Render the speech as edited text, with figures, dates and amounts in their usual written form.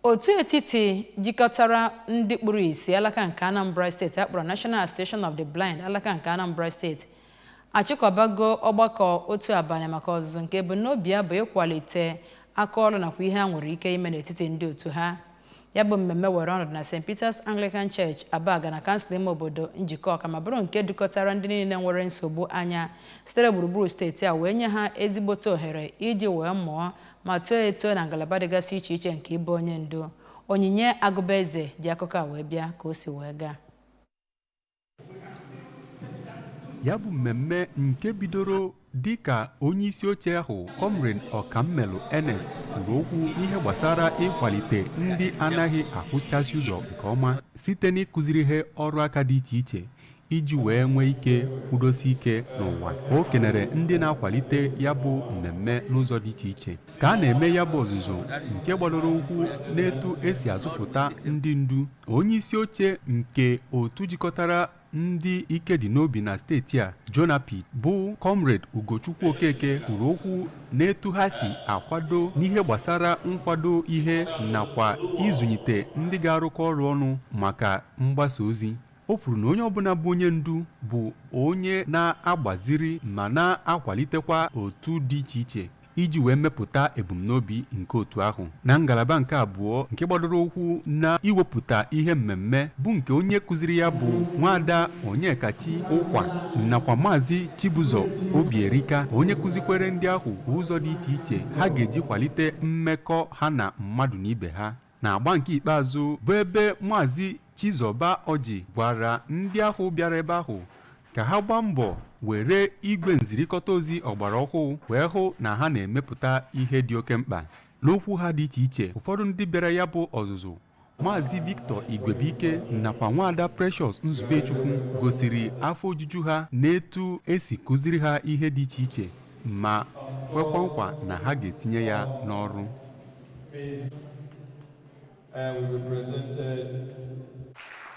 Otu etiti jikọtara ndị kpụrụ isi alaka nke Anambra Steeti akpọrọ National Association of the Blind alaka nke Anambra Steeti achịkọbago ọgbakọ otu abalị maka ọzụzụ nke ebumnobi ya bụ ịkwalite aka ọrụ nakwa ihe a nwere ike ime n'etiti ndị otu ha. Ya bụ mmemme were ọnọdụ na St. Peter's Anglican Church Abaga na kansụl ime obodo Njikọ Ọka ma bụrụ nke dukọtara ndị niile nwere nsogbu anya sitere gburugburu steeti a wee nye ha ezigbote ohere iji wee mụọ ma too eto na ngalaba dịgasị iche iche nke ịbụ onye ndu. Onyinye Agụbeze ji akụkọ a wee bịa ka o si wee gaa. Ya bụ mmemme nke bidoro dịka onye isi oche ahụ Comrade Ọkammelu Ernest kwuru okwu ihe gbasara ịkwalite ndị anaghị ahụchasị ụzọ nke ọma site n'ịkụziri ha ọrụ aka dị iche iche iji wee nwee ike kwudosi ike n'ụwa. O kenere ndị na-akwalite ya bụ mmemme n'ụzọ dị iche iche ka a na-eme ya bụ ọzụzụ nke gbadoro ụkwụ n'etu esi azụpụta ndị ndu. Onye isi oche nke otu jikọtara ndị ike dị n'obi na steeti a Jonapi bụ Comrade Ugochukwu Okeke kwuru okwu n'etu ha si akwado n'ihe gbasara nkwado ihe nakwa izụnyite ndị ga-arụkọ ọrụ ọnụ maka mgbasa ozi. O kwuru na onye ọbụla bụ onye ndu bụ onye na-agbaziri ma na-akwalitekwa otu dị iche iche iji wee mepụta ebumnobi nke otu ahụ. Na ngalaba nke abụọ nke gbadoro ụkwụ na iwepụta ihe mmemme bụ nke onye kụziri ya bụ Nwaada Onyekachi Ụkwa nakwa Maazị Chibụzọ Obierika onye kụzikwere ndị ahụ ụzọ dị iche iche ha ga-eji kwalite mmekọ ha na mmadụ na ibe ha. Na-agba nke ikpeazụ bụ ebe Maazị Chizoba Oji gwara ndị ahụ bịara ebe ahụ ka ha gbaa mbọ were igwe nzirikọta ozi ọgbara ọhụụ wee hụ na ha na-emepụta ihe dị oke mkpa. N'okwu ha dị iche iche, ụfọdụ ndị bịara ya bụ ọzụzụ Maazị Victor Igwebike nakwa Nwaada Precious Nzubechukwu gosiri afọ ojuju ha n'etu esi kụziri ha ihe dị iche iche ma kwekwa nkwa na ha ga-etinye ya n'ọrụ. We represented